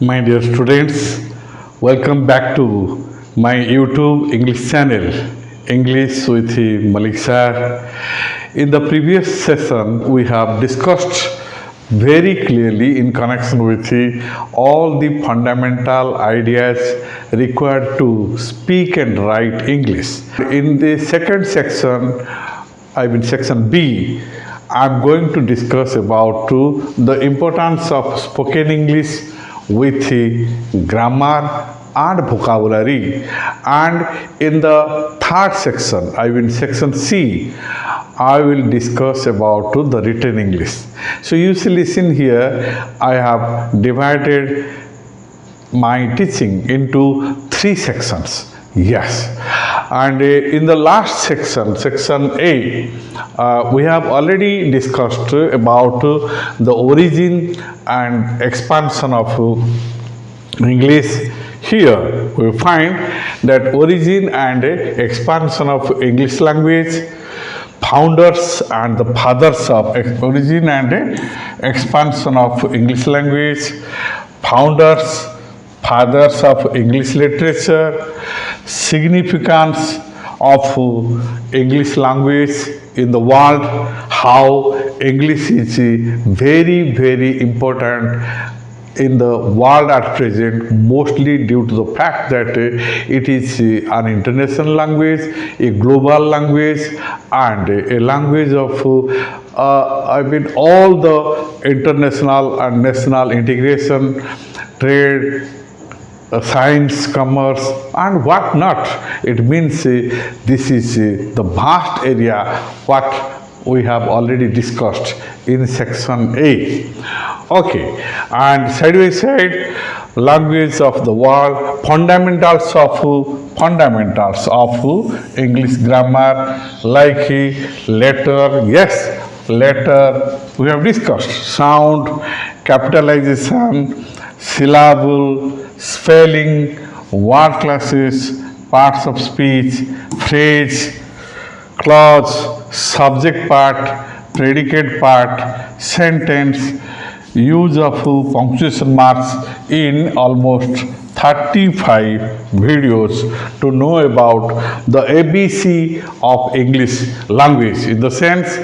My dear students, welcome back to my YouTube English channel, English with Malik sir. In the previous session, we have discussed very clearly in connection with all the fundamental ideas required to speak and write English. In the second section, section B, I'm going to discuss about the importance of spoken English with grammar and vocabulary. And in the third section, section C, I will discuss about the written English. So you see, listen here, I have divided my teaching into three sections. Yes. And in the last section, section A, we have already discussed about the origin and expansion of English. Here we find that origin and expansion of English language, founders and the fathers of origin and expansion of English language, fathers of English literature, significance of English language in the world, how English is very, very important in the world at present, mostly due to the fact that it is an international language, a global language, and a language of all the international and national integration, trade, science, commerce, and what not. It means this is the vast area what we have already discussed in section A. Okay, and side by side, language of the world, fundamentals of English grammar, like letter, yes, letter, we have discussed, sound, capitalization, syllable, spelling, word classes, parts of speech, phrase, clause, subject part, predicate part, sentence, use of punctuation marks in almost 35 videos to know about the ABC of English language. In the sense,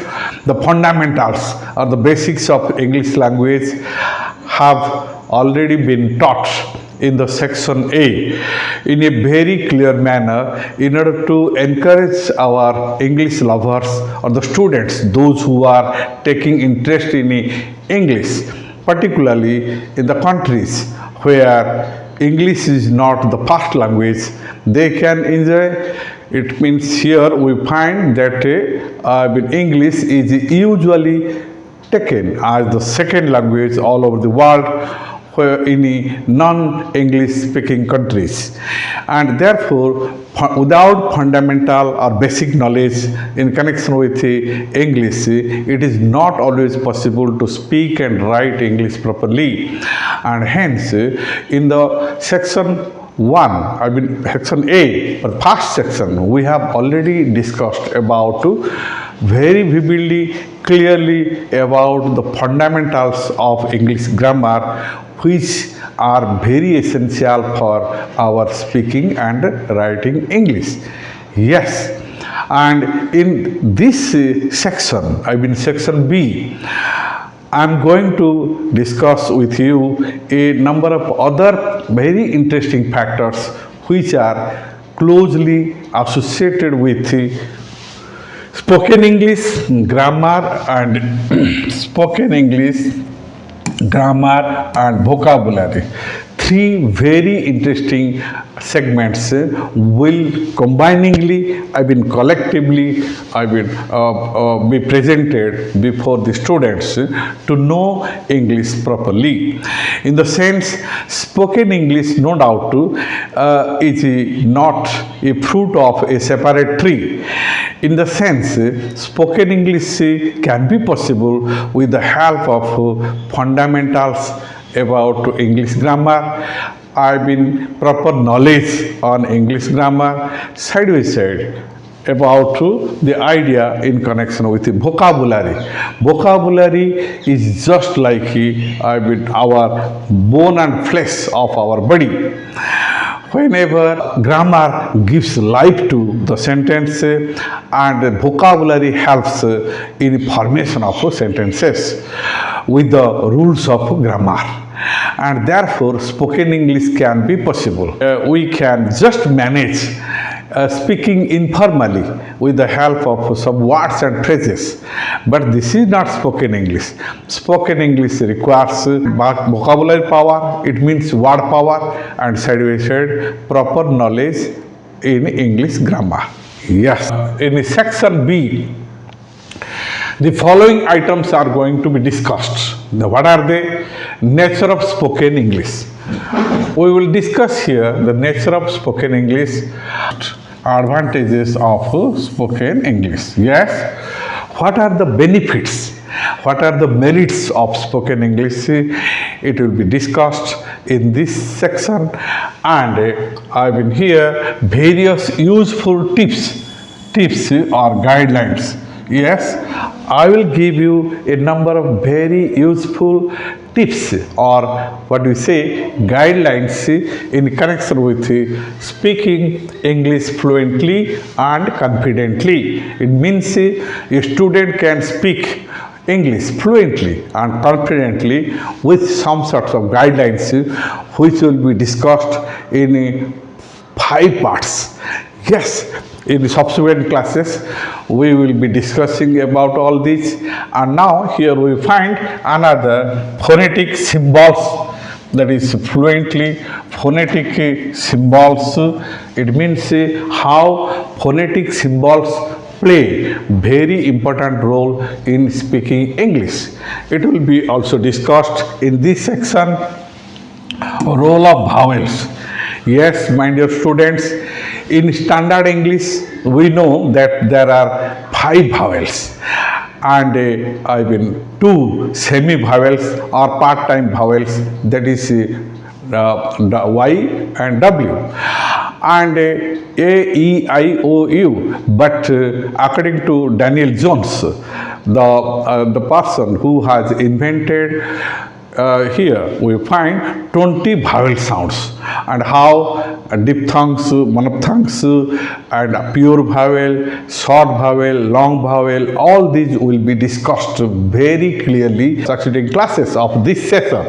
the fundamentals or the basics of English language have already been taught in the section A in a very clear manner in order to encourage our English lovers or the students, those who are taking interest in English, particularly in the countries where English is not the first language, they can enjoy. It means here we find that English is usually taken as the second language all over the world in non-English speaking countries, and therefore without fundamental or basic knowledge in connection with English, it is not always possible to speak and write English properly. And hence in the section 1, section A, or first section, we have already discussed about very vividly, clearly about the fundamentals of English grammar, which are very essential for our speaking and writing English. Yes, and in this section, section B, I am going to discuss with you a number of other very interesting factors which are closely associated with spoken English, grammar, and spoken English, grammar, and vocabulary. Three very interesting segments will combiningly, collectively, be presented before the students to know English properly. In the sense, spoken English, no doubt, is not a fruit of a separate tree. In the sense, spoken English can be possible with the help of fundamentals about English grammar, proper knowledge on English grammar, side by side about the idea in connection with the vocabulary. Vocabulary is just like our bone and flesh of our body. Whenever grammar gives life to the sentence and the vocabulary helps in formation of sentences with the rules of grammar, and therefore spoken English can be possible. We can just manage speaking informally with the help of some words and phrases, but this is not spoken English. Spoken English requires vocabulary power, it means word power, and sideways said proper knowledge in English grammar. Yes, in section B, the following items are going to be discussed. What are they? Nature of spoken English. We will discuss here the nature of spoken English, advantages of spoken English. Yes, what are the benefits? What are the merits of spoken English? It will be discussed in this section, and I will here various useful tips or guidelines. Yes, I will give you a number of very useful tips or what we say guidelines in connection with speaking English fluently and confidently. It means a student can speak English fluently and confidently with some sorts of guidelines which will be discussed in 5 parts. Yes, in the subsequent classes we will be discussing about all this, and now here we find another phonetic symbols, that is fluently phonetic symbols. It means how phonetic symbols play very important role in speaking English. It will be also discussed in this section, role of vowels. Yes, my dear students, in standard English we know that there are 5 vowels and 2 semi vowels or part time vowels, that is the Y and W, and A, E, I, O, U. But according to Daniel Jones, the person who has invented here we find 20 vowel sounds, and how diphthongs, monophthongs, and pure vowel, short vowel, long vowel, all these will be discussed very clearly in succeeding classes of this session.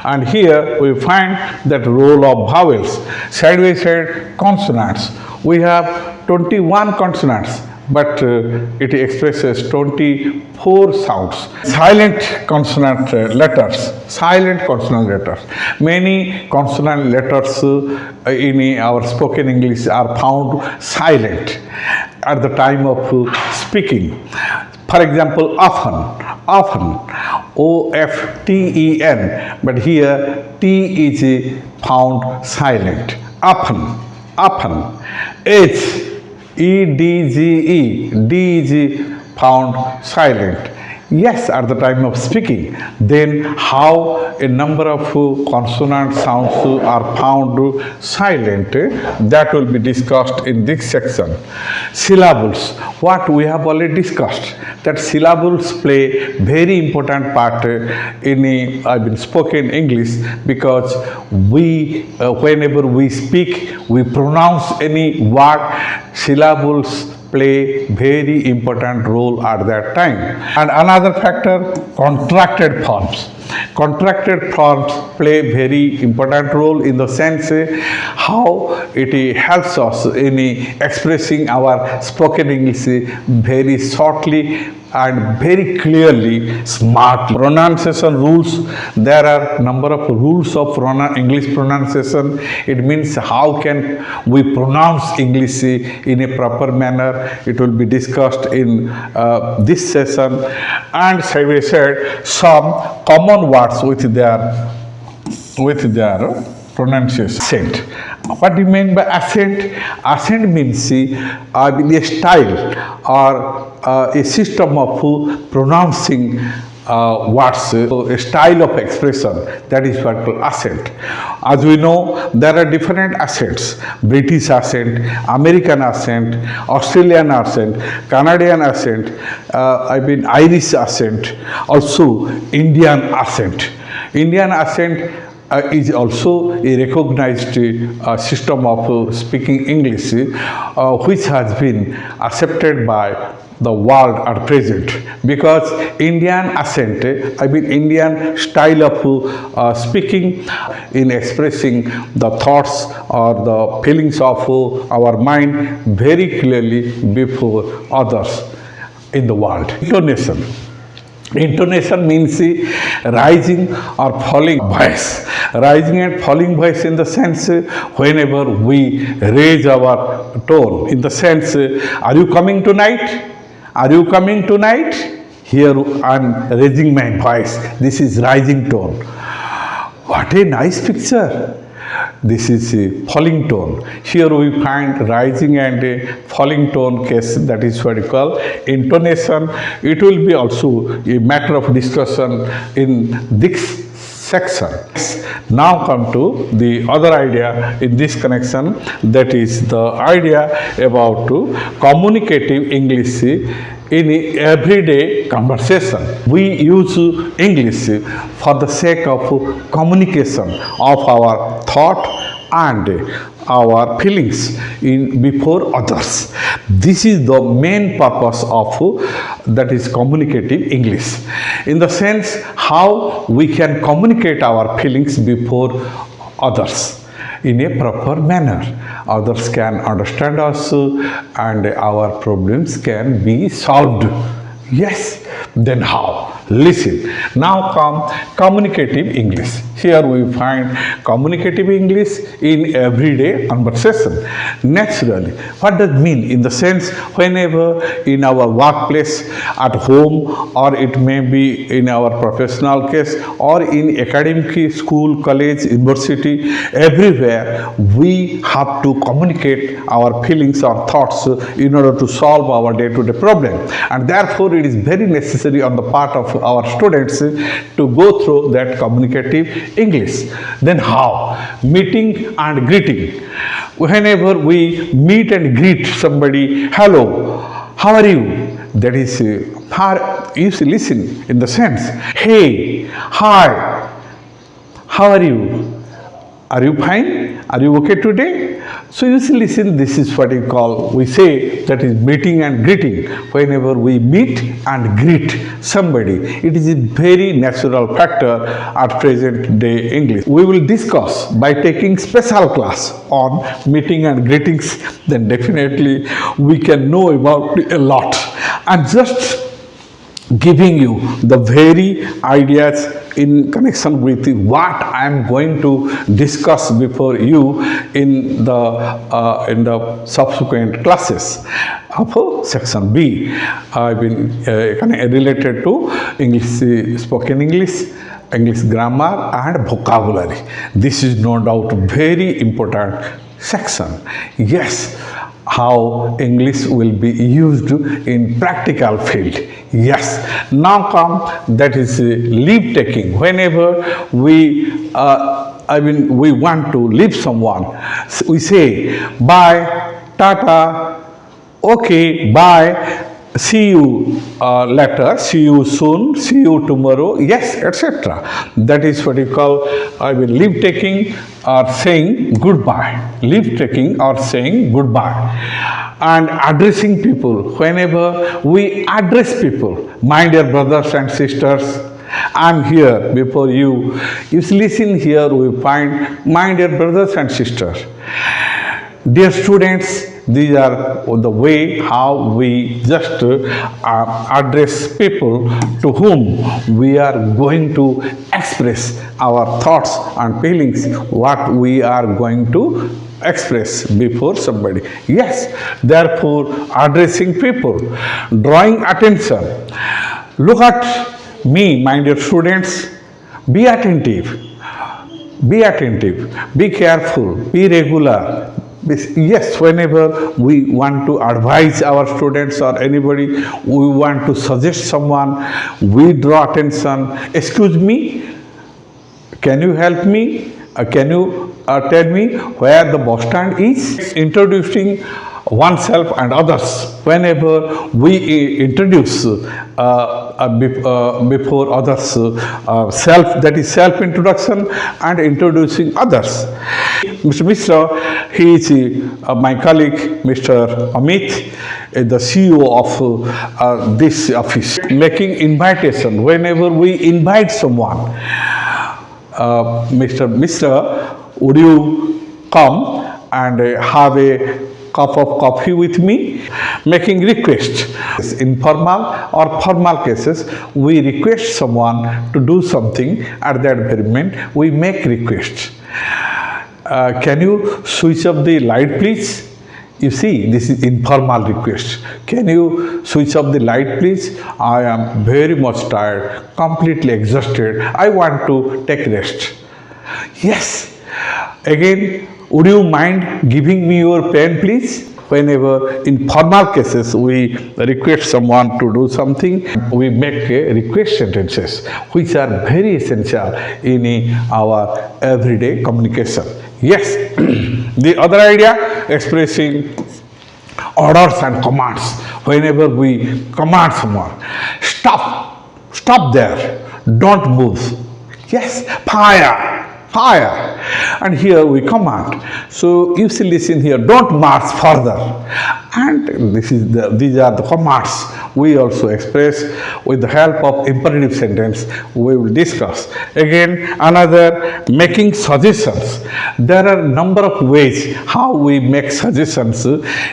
And here we find that role of vowels. Sideways said consonants. We have 21 consonants, but it expresses 24 sounds. Silent consonant letters. Silent consonant letters. Many consonant letters in our spoken English are found silent at the time of speaking. For example, often, O-F-T-E-N, but here T is found silent. Often, H, E-D-G-E, D is found silent. Yes, at the time of speaking. Then how a number of consonant sounds are found silent, that will be discussed in this section. Syllables. What we have already discussed, that syllables play very important part in spoken English, because we whenever we speak, we pronounce any word, syllables play very important role at that time. And another factor, contracted forms. Contracted forms play very important role in the sense how it helps us in expressing our spoken English very shortly and very clearly, smart. Pronunciation rules. There are number of rules of English pronunciation. It means how can we pronounce English in a proper manner. It will be discussed in this session. And as I said, some common words with their pronunciation. Accent. What do you mean by accent? Accent means a style or a system of pronouncing words, a style of expression, that is what called accent. As we know, there are different accents: British accent, American accent, Australian accent, Canadian accent, Irish accent, also Indian accent. Indian accent is also a recognized system of speaking English, which has been accepted by the world at present, because Indian accent, Indian style of speaking in expressing the thoughts or the feelings of our mind very clearly before others in the world. Intonation. Intonation means rising or falling voice. Rising and falling voice in the sense whenever we raise our tone, in the sense, are you coming tonight? Are you coming tonight? Here I am raising my voice. This is rising tone. What a nice picture. This is a falling tone. Here we find rising and a falling tone case, that is what we call intonation. It will be also a matter of discussion in this section. Now come to the other idea in this connection, that is the idea about communicative English in everyday conversation. We use English for the sake of communication of our thought and our feelings in before others. This is the main purpose of that is communicative English, in the sense how we can communicate our feelings before others in a proper manner. Others can understand us and our problems can be solved. Yes, then how? Listen. Now come communicative English. Here we find communicative English in everyday conversation. Naturally, what does it mean? In the sense, whenever in our workplace, at home, or it may be in our professional case, or in academic school, college, university, everywhere, we have to communicate our feelings or thoughts in order to solve our day-to-day problem. And therefore, it is very necessary on the part of our students to go through that communicative English. Then how? Meeting and greeting. Whenever we meet and greet somebody, hello, how are you? That is, you listen in the sense, hey, hi, how are you? Are you fine? Are you okay today? So you see, listen, this is what we say, that is meeting and greeting. Whenever we meet and greet somebody, it is a very natural factor at present day English. We will discuss by taking special class on meeting and greetings, then definitely we can know about a lot. And just giving you the very ideas in connection with what I am going to discuss before you in the subsequent classes of section B. I've been related to English, spoken English, English grammar and vocabulary. This is no doubt very important section. Yes, how English will be used in practical field. Yes. Now come, that is leave taking. Whenever we we want to leave someone, we say bye, tata, okay, bye, see you later, see you soon, see you tomorrow, yes, etc. That is what you call leave taking or saying goodbye. Leave taking or saying goodbye. And addressing people. Whenever we address people, my dear brothers and sisters, I am here before you. You listen, here we find my dear brothers and sisters. Dear students, these are the way how we just address people to whom we are going to express our thoughts and feelings, what we are going to express before somebody. Yes, therefore addressing people, drawing attention. Look at me, my dear students, be attentive, be careful, be regular. Yes, whenever we want to advise our students or anybody, we want to suggest someone, we draw attention. Excuse me, can you help me? Can you tell me where the bus stand is? Introducing oneself and others. Whenever we introduce before others, self, that is self introduction and introducing others. Mr. Mishra, he is my colleague, Mr. Amit, the CEO of this office. Making invitation whenever we invite someone. Mr. Mishra, would you come and have a cup of coffee with me? Making request. In formal or formal cases, we request someone to do something. At that very moment, we make request. Can you switch off the light, please? You see, this is informal request. Can you switch off the light, please? I am very much tired, completely exhausted. I want to take rest. Yes. Again, would you mind giving me your pen, please? Whenever in formal cases we request someone to do something, we make request sentences which are very essential in our everyday communication. Yes, the other idea, expressing orders and commands. Whenever we command someone, stop there, don't move. Yes, fire. And here we command. So you see, listen here, don't march further. And these are the commands we also express with the help of imperative sentence we will discuss. Again, another, making suggestions. There are a number of ways how we make suggestions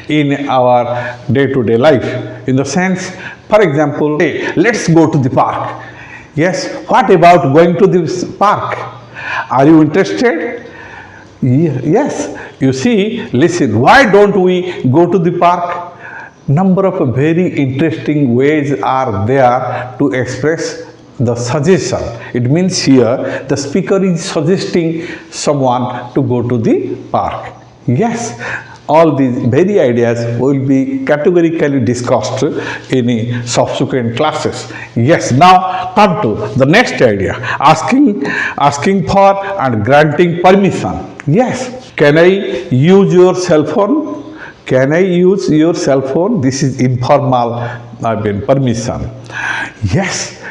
in our day-to-day life. In the sense, for example, hey, let's go to the park. Yes, what about going to this park? Are you interested? Yes. You see, listen, why don't we go to the park? Number of very interesting ways are there to express the suggestion. It means here the speaker is suggesting someone to go to the park. Yes. All these very ideas will be categorically discussed in subsequent classes. Yes, now come to the next idea, asking for and granting permission. Yes, can I use your cell phone? Can I use your cell phone? This is informal permission. Yes,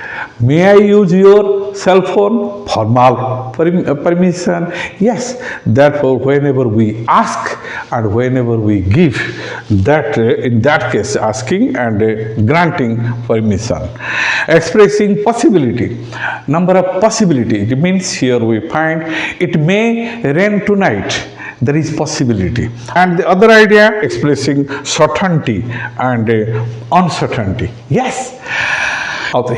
may I use your cell phone? Formal permission. Yes, therefore whenever we ask and whenever we give, that in that case asking and granting permission. Expressing possibility, number of possibilities. It means here we find it may rain tonight. There is possibility. And the other idea, expressing certainty and uncertainty. Yes,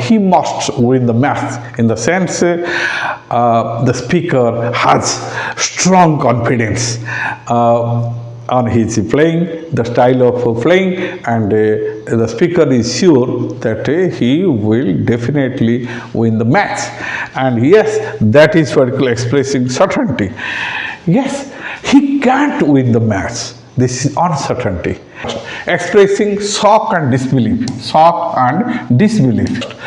he must win the match, in the sense the speaker has strong confidence on his playing, the style of playing, and the speaker is sure that he will definitely win the match. And yes, that is particularly expressing certainty. Yes, he can't win the match. This is uncertainty. Expressing shock and disbelief.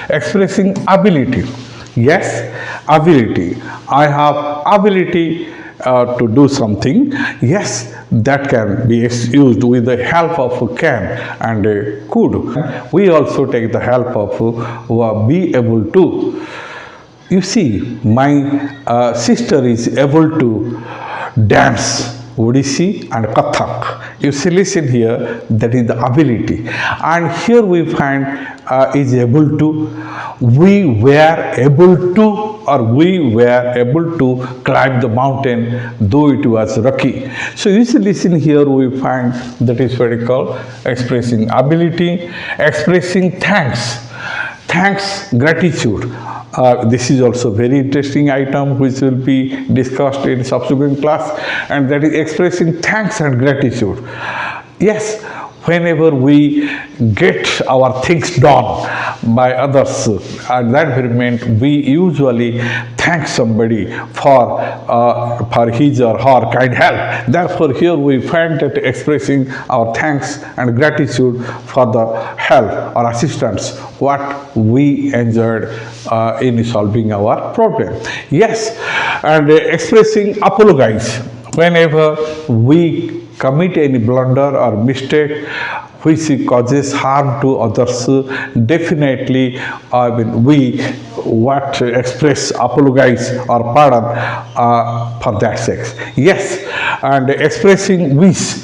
Expressing ability. Yes, ability. I have ability to do something. Yes, that can be used with the help of can and could. We also take the help of be able to. You see, my sister is able to dance Odissi and Kathak. You see, listen here, that is the ability. And here we find is able to, we were able to climb the mountain, though it was rocky. So you see, listen here, we find that is what we call expressing ability, expressing thanks, gratitude. This is also very interesting item which will be discussed in subsequent class, and that is expressing thanks and gratitude. Yes, whenever we get our things done by others, at that very moment we usually thank somebody for his or her kind help. Therefore, here we find that expressing our thanks and gratitude for the help or assistance what we enjoyed in solving our problem. Yes, and expressing apologize whenever we commit any blunder or mistake which causes harm to others, definitely we what express apologize or pardon for that sake. Yes, and expressing wish.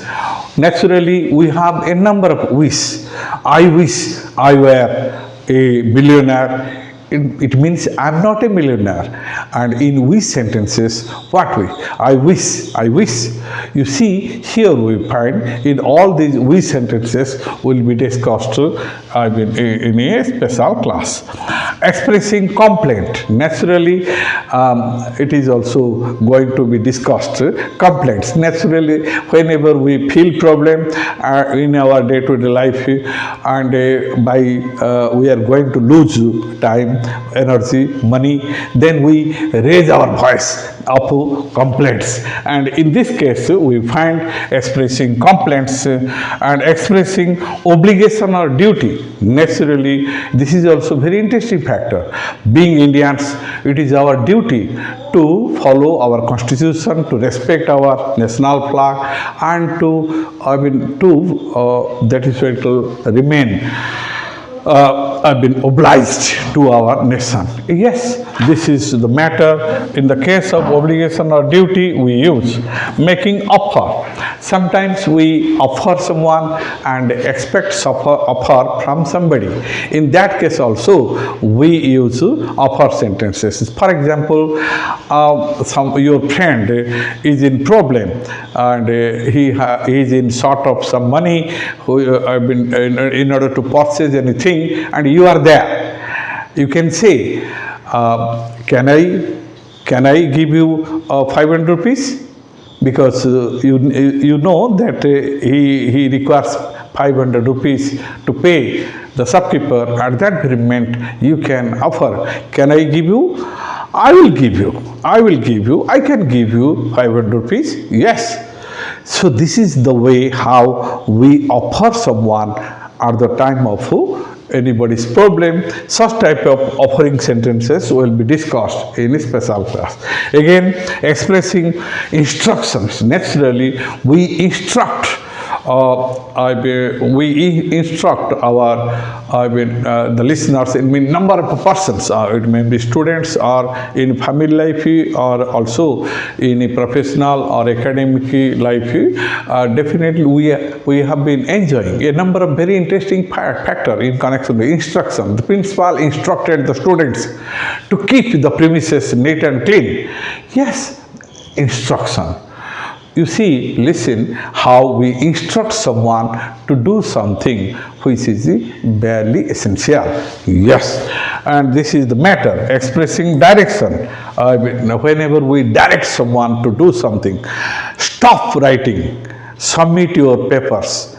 Naturally, we have a number of wish. I wish I were a millionaire. It means I'm not a millionaire. And in wish sentences, what wish? I wish, I wish. You see, here we find in all these wish sentences will be discussed in a special class. Expressing complaint. Naturally, it is also going to be discussed. Complaints. Naturally, whenever we feel problem in our day-to-day life and we are going to lose time, energy, money, then we raise our voice of complaints. And in this case, we find expressing complaints and expressing obligation or duty. Naturally, this is also very interesting factor. Being Indians, it is our duty to follow our constitution, to respect our national flag, and that is why to remain have been obliged to our nation. Yes, this is the matter. In the case of obligation or duty, we use making offer. Sometimes we offer someone and expect offer from somebody. In that case also, we use offer sentences. For example, your friend is in problem and he is in short of some money in order to purchase anything, and you are there. You can say, can I give you 500 rupees? Because you know that he requires 500 rupees to pay the shopkeeper. At that very moment, you can offer, can I give you? I will give you. I will give you. I can give you 500 rupees. Yes. So this is the way how we offer someone at the time of anybody's problem. Such type of offering sentences will be discussed in a special class. Again, expressing instructions. Naturally, we instruct the listeners. It means number of persons. It may be students or in family life or also in a professional or academic life. Definitely, we have been enjoying a number of very interesting factor in connection with instruction. The principal instructed the students to keep the premises neat and clean. Yes, instruction. You see, listen how we instruct someone to do something which is barely essential. Yes, and this is the matter, expressing direction. Whenever we direct someone to do something, stop writing, submit your papers,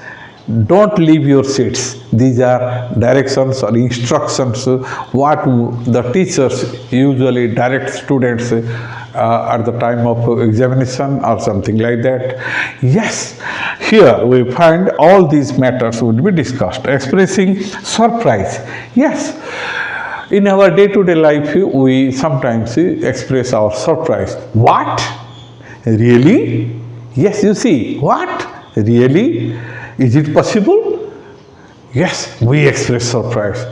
don't leave your seats. These are directions or instructions what the teachers usually direct students at the time of examination or something like that. Yes, here we find all these matters will be discussed. Expressing surprise. Yes, in our day-to-day life, we sometimes express our surprise. What? Really? Yes, you see, what? Really? Is it possible? Yes, we express surprise.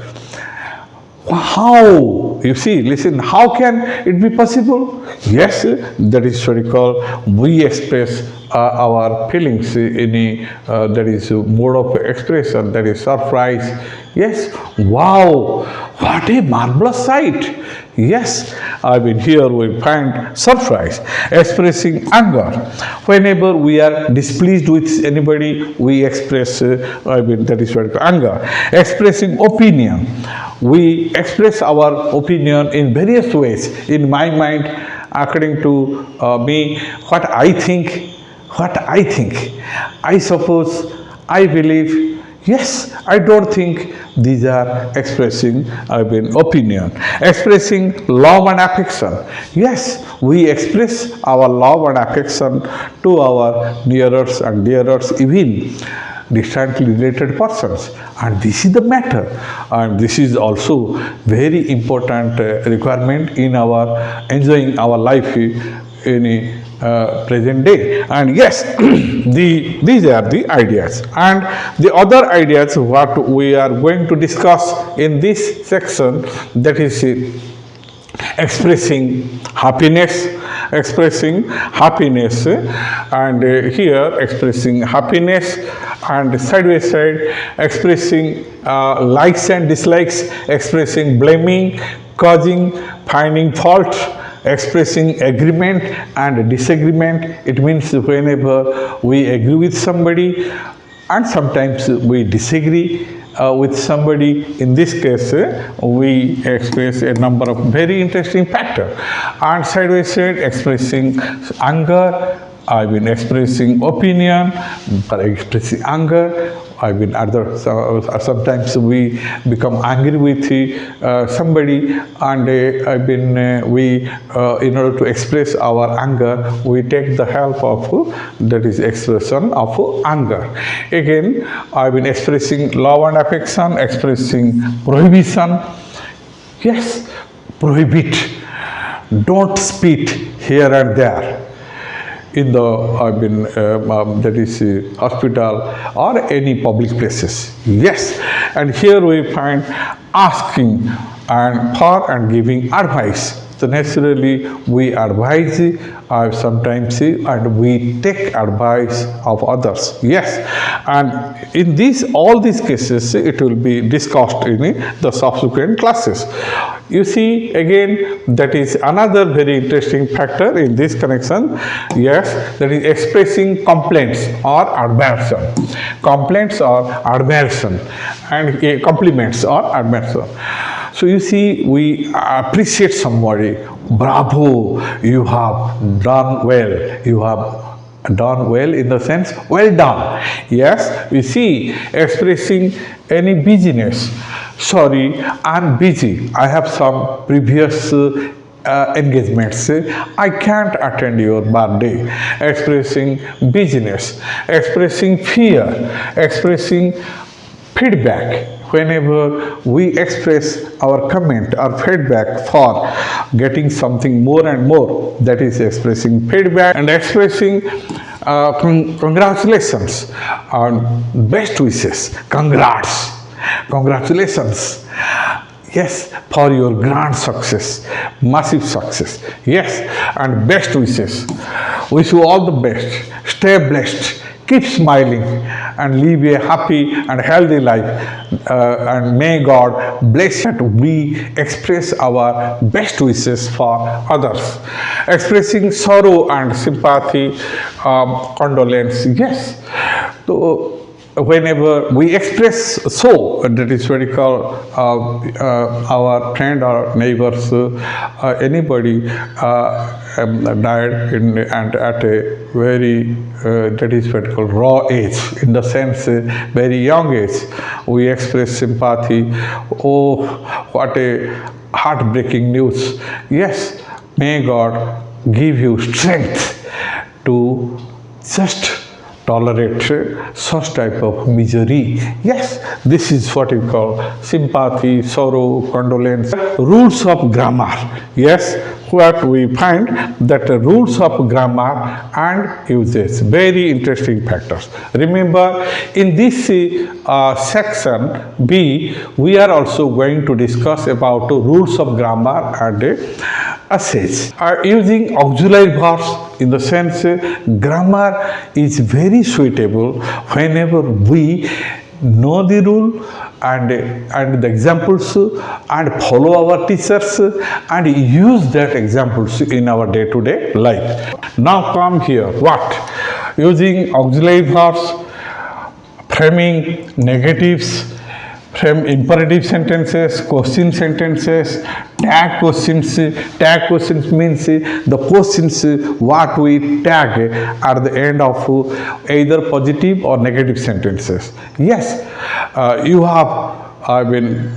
How? You see, listen, how can it be possible? Yes, that is what we call, we express our feelings in that is mode of expression, that is surprise. Yes, wow, what a marvelous sight. Yes, here we find surprise. Expressing anger. Whenever we are displeased with anybody, we express, that is what anger. Expressing opinion. We express our opinion in various ways. In my mind, according to me, what I think, I suppose, I believe, yes, I don't think these are expressing opinion. Expressing love and affection. Yes, we express our love and affection to our nearest and dearest, even distantly related persons, and this is the matter, and this is also very important requirement in our enjoying our life in a present day. And yes, these are the ideas, and the other ideas what we are going to discuss in this section, that is expressing happiness. Expressing happiness, and here expressing happiness, and side by side expressing likes and dislikes, expressing blaming, causing, finding fault, expressing agreement and disagreement. It means whenever we agree with somebody and sometimes we disagree with somebody. In this case, we express a number of very interesting factors. And side by side expressing anger, expressing opinion, for expressing anger. Sometimes we become angry with somebody, and we in order to express our anger, we take the help of that is expression of anger. Again, expressing love and affection, expressing prohibition. Yes, prohibit. Don't spit here and there in the that is hospital or any public places. Yes, and here we find asking and giving advice. So naturally we advise sometimes and we take advice of others. Yes, and in all these cases it will be discussed in the subsequent classes. You see, again, that is another very interesting factor in this connection. Yes, that is expressing complaints or admiration. Complaints or admiration, and compliments or admiration. So you see, we appreciate somebody. Bravo, you have done well. You have done well in the sense, well done. Yes, we see expressing any busyness. Sorry, I'm busy. I have some previous engagements. I can't attend your birthday. Expressing busyness. Expressing fear. Expressing feedback. Whenever we express our comment or feedback for getting something more and more, that is expressing feedback. And expressing congratulations and best wishes. Congrats. Congratulations. Yes, for your grand success, massive success. Yes, and best wishes. Wish you all the best. Stay blessed. Keep smiling and live a happy and healthy life. And may God bless that we express our best wishes for others. Expressing sorrow and sympathy, condolence. Yes. So, whenever we express so, that is what we call our friend or neighbors, anybody died and at a very that is what we call raw age, in the sense very young age, we express sympathy. Oh, what a heartbreaking news. Yes, may God give you strength to just tolerate such type of misery. Yes, this is what we call sympathy, sorrow, condolence. Rules of grammar. Yes, what we find that the rules of grammar and uses, very interesting factors. Remember, in this section B, we are also going to discuss about rules of grammar and usage. Using auxiliary verbs, in the sense grammar is very suitable whenever we know the rule and the examples and follow our teachers and use that examples in our day-to-day life. Now come here, what? Using auxiliary verbs, framing negatives, From imperative sentences, question sentences, tag questions. Tag questions means the questions what we tag at the end of either positive or negative sentences. Yes, you have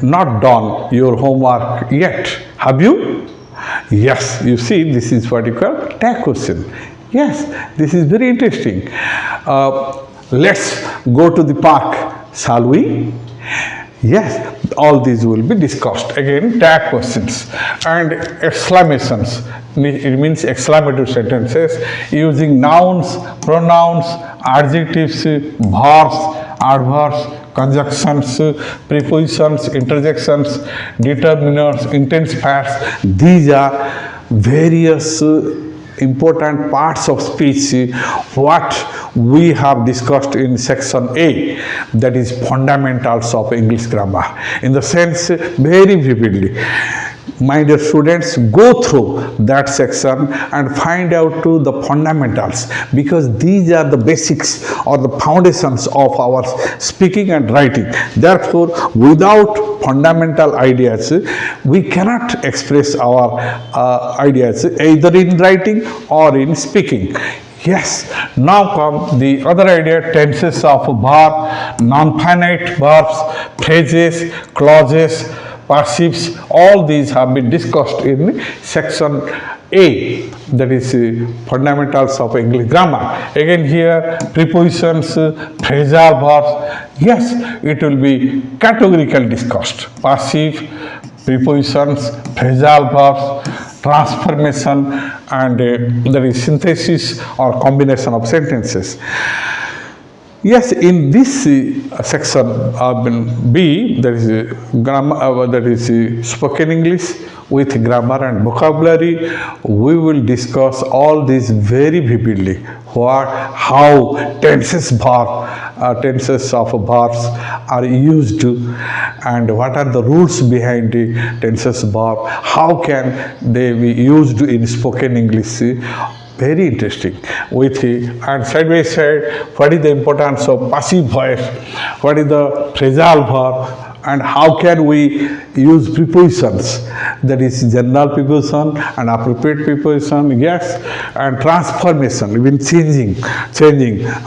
not done your homework yet. Have you? Yes, you see, this is what you call tag question. Yes, this is very interesting. Let's go to the park, shall we? Yes, all these will be discussed. Again, tag questions and exclamations. It means exclamatory sentences using nouns, pronouns, adjectives, verbs, adverbs, conjunctions, prepositions, interjections, determiners, intense pairs. These are various important parts of speech what we have discussed in section A, that is fundamentals of English grammar. In the sense, very vividly, my dear students, go through that section and find out to the fundamentals, because these are the basics or the foundations of our speaking and writing. Therefore, without fundamental ideas, we cannot express our ideas either in writing or in speaking. Yes, now come the other idea, tenses of verb, non-finite verbs, phrases, clauses, passives. All these have been discussed in section A, that is fundamentals of English grammar. Again here, prepositions, phrasal verbs. Yes, it will be categorically discussed. Passive, prepositions, phrasal verbs, transformation, and there is synthesis or combination of sentences. Yes, in this section B, there is grammar, that is spoken English with grammar and vocabulary. We will discuss all this very vividly. How tenses of verbs are used, and what are the rules behind the tenses verb. How can they be used in spoken English? Very interesting. And side by side, what is the importance of passive voice? What is the phrasal verb? And how can we use prepositions, that is general preposition and appropriate preposition, yes, and transformation, even changing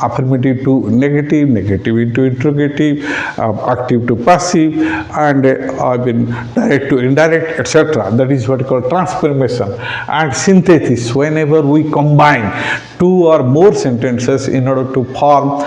affirmative to negative, negative into interrogative, active to passive, and direct to indirect, etc. That is what we call transformation. And synthesis, whenever we combine two or more sentences in order to form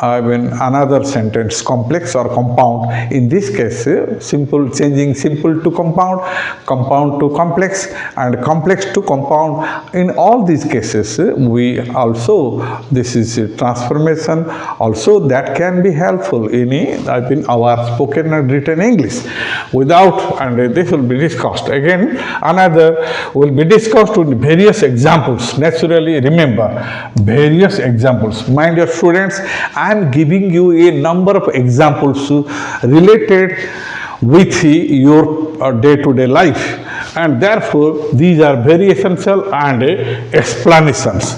another sentence, complex or compound. In this case, changing simple to compound, compound to complex, and complex to compound. In all these cases, this is transformation. Also, that can be helpful in our spoken and written English. And this will be discussed. Again, another will be discussed with various examples. Naturally, remember, various examples. My dear students, I am giving you a number of examples related with your day-to-day life, and therefore these are very essential and explanations.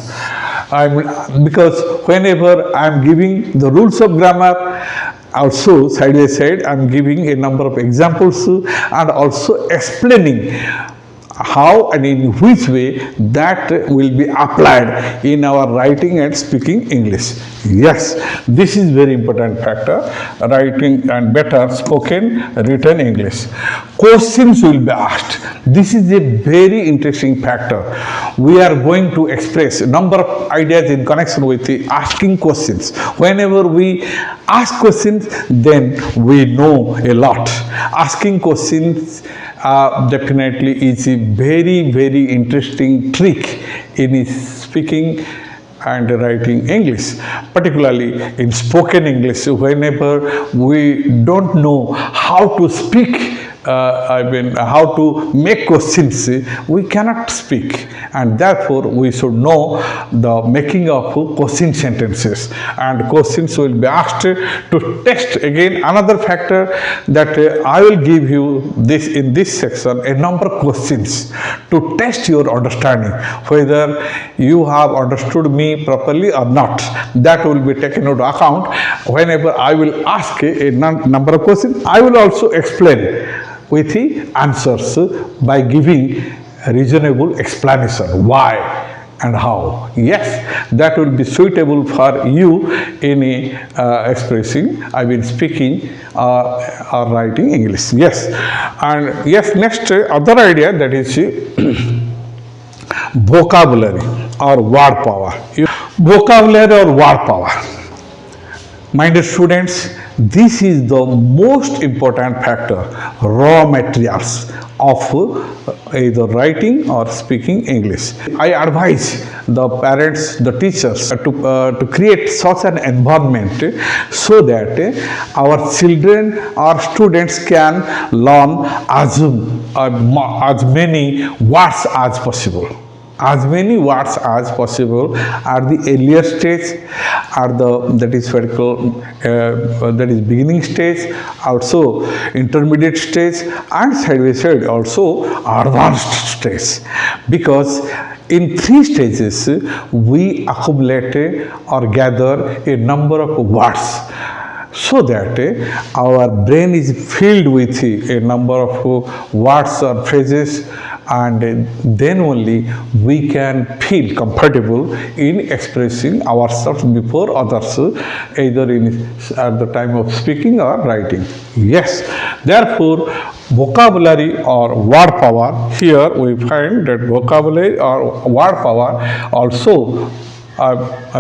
Because whenever I am giving the rules of grammar, also side by side I am giving a number of examples and also explaining how and in which way that will be applied in our writing and speaking English. Yes, this is very important factor, writing and better spoken written English. Questions will be asked. This is a very interesting factor. We are going to express a number of ideas in connection with the asking questions. Whenever we ask questions, then we know a lot. Asking questions definitely is a very, very interesting trick in speaking and writing English, particularly in spoken English. Whenever we don't know how to speak how to make questions, we cannot speak, and therefore we should know the making of question sentences, and questions will be asked to test. Again, another factor that I will give you this in this section, a number of questions to test your understanding, whether you have understood me properly or not. That will be taken into account whenever I will ask a number of questions. I will also explain with the answers by giving reasonable explanation why and how. Yes, that will be suitable for you in expressing, speaking or writing English. Yes, and yes, next other idea, that is vocabulary or word power. Vocabulary or word power. My dear students, this is the most important factor, raw materials of either writing or speaking English. I advise the parents, the teachers to create such an environment so that our children or students can learn as many words as possible. As many words as possible at the earlier stage, at the that is beginning stage, also intermediate stage, and side by side also advanced stage. Because in 3 stages we accumulate or gather a number of words, so that our brain is filled with a number of words or phrases, and then only we can feel comfortable in expressing ourselves before others, either at the time of speaking or writing. Yes, therefore vocabulary or word power, here we find that vocabulary or word power also,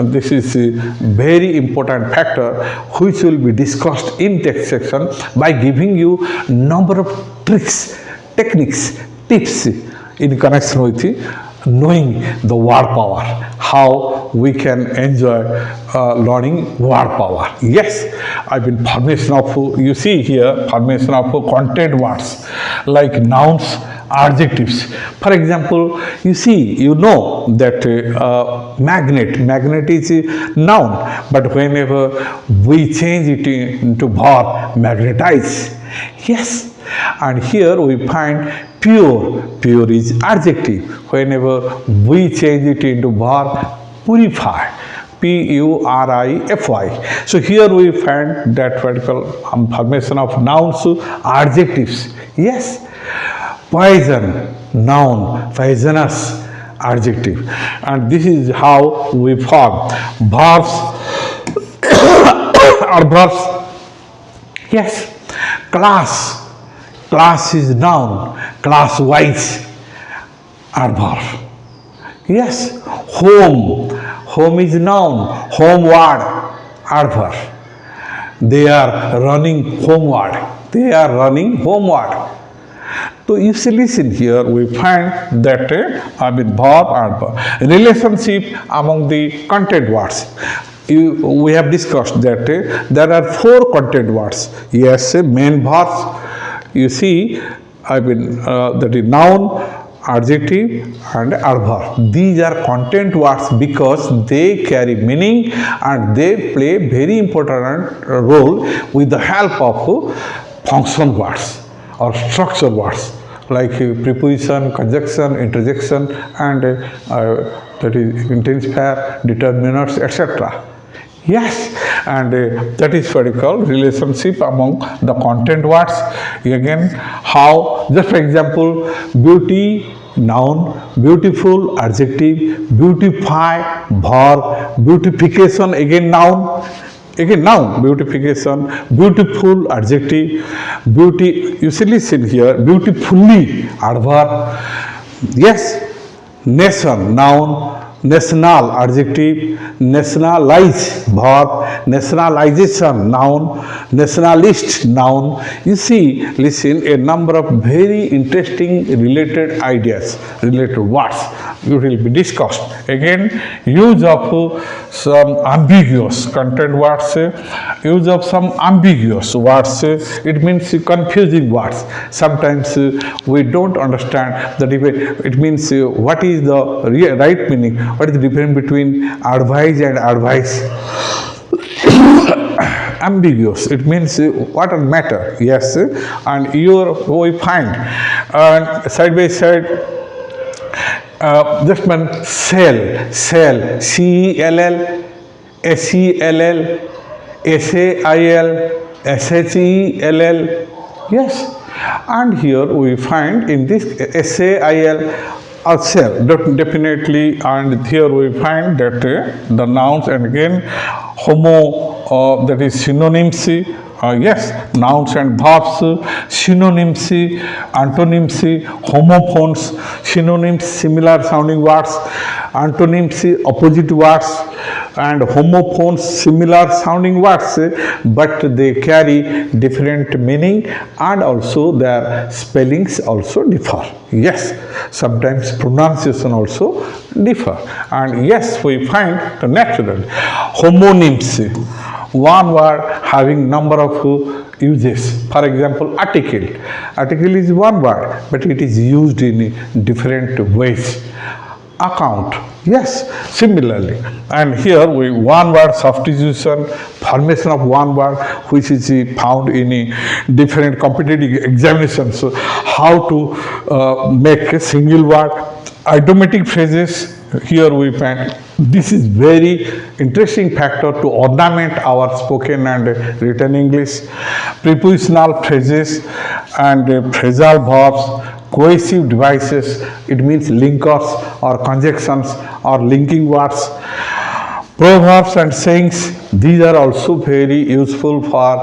this is a very important factor which will be discussed in text section by giving you number of tricks, techniques, tips in connection with knowing the word power, how we can enjoy learning word power. Yes, formation of, you see here, formation of content words like nouns, adjectives. For example, you know that magnet is a noun, but whenever we change it into verb, magnetize. Yes, and here we find pure is adjective. Whenever we change it into verb, purify, Purify. So here we find that vertical formation of nouns, adjectives. Yes, poison, noun, poisonous, adjective. And this is how we form verbs or verbs. Yes, class is noun, class-wise adverb. Yes, home is noun, homeward adverb. They are running homeward. So if you listen here, we find that verb and relationship among the content words. We have discussed that there are 4 content words. Yes, main verbs. You see, that is noun, adjective, and adverb. These are content words because they carry meaning and they play very important role with the help of function words or structure words like preposition, conjunction, interjection, and that is intensifier, determinants, etc. Yes, and that is what we call relationship among the content words. Again, how, just for example, beauty, noun, beautiful, adjective, beautify, verb, beautification, again noun, beautification, beautiful, adjective, beauty, you see listen here, beautifully, adverb. Yes, nation, noun, national adjective, nationalize verb, nationalization noun, nationalist noun. You see, listen, a number of very interesting related ideas, related words will be discussed. Again, use of some ambiguous content words, use of some ambiguous words, it means confusing words. Sometimes we don't understand the difference. It means what is the right meaning, what is the difference between advise and advice. Ambiguous, it means what does matter, yes, and here we find side by side just one cell, CELL, SELL, SAIL, SHELL, yes, and here we find in this SAIL a cell definitely, and here we find that the nouns, and again that is synonyms, yes, nouns and verbs, synonyms, antonyms, homophones, synonyms, similar sounding words, antonyms, opposite words, and homophones, similar sounding words, but they carry different meaning, and also their spellings also differ. Yes, sometimes pronunciation also differ, and yes, we find the natural homonyms, one word having number of uses. For example, article. Article is one word, but it is used in different ways. Account, yes, similarly. And here we one word substitution, formation of one word, which is found in different competitive examinations. So how to make a single word. Idiomatic phrases, here we find this is very interesting factor to ornament our spoken and written English. Prepositional phrases and phrasal verbs, cohesive devices, it means linkers or conjunctions or linking words. Proverbs and sayings, these are also very useful for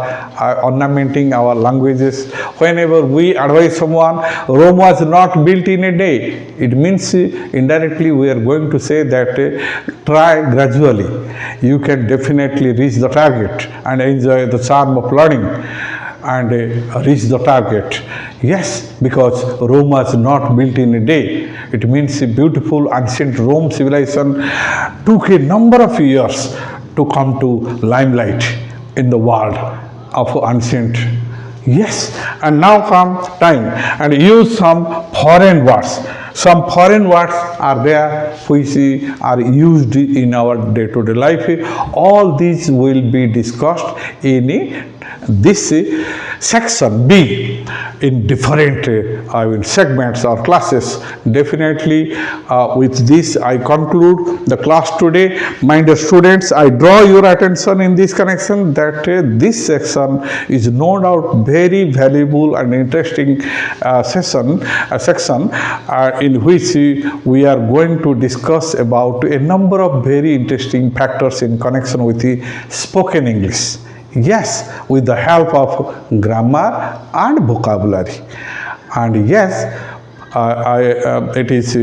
ornamenting our languages. Whenever we advise someone, Rome was not built in a day, it means indirectly we are going to say that try gradually. You can definitely reach the target and enjoy the charm of learning and reach the target. Yes, because Rome was not built in a day. It means a beautiful ancient Rome civilization took a number of years to come to limelight in the world of ancient. Yes, and now come time and use some foreign words. Some foreign words are there which are used in our day-to-day life. All these will be discussed in this section B in different segments or classes. Definitely with this I conclude the class today. My dear students, I draw your attention in this connection that this section is no doubt very valuable and interesting section in which we are going to discuss about a number of very interesting factors in connection with the spoken English. Yes, with the help of grammar and vocabulary. And yes, it is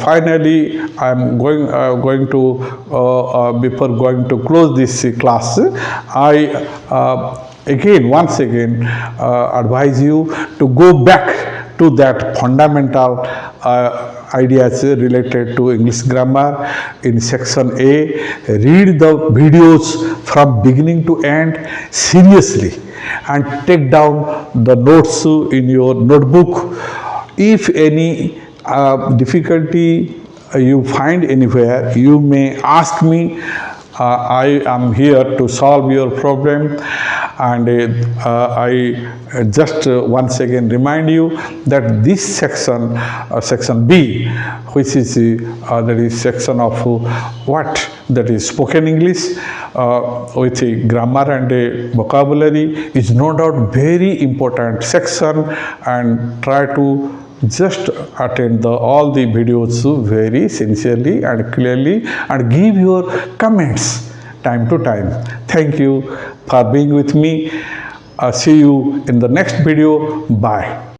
finally I am going to before going to close this class, I once again advise you to go back to that fundamental ideas related to English grammar in section A. Read the videos from beginning to end seriously and take down the notes in your notebook. If any difficulty you find anywhere, you may ask me. I am here to solve your problem, and I just once again remind you that this section, section B, which is that is section of what that is spoken English with grammar and vocabulary, is no doubt very important section, and try to just attend all the videos very sincerely and clearly and give your comments time to time. Thank you for being with me. See you in the next video. Bye.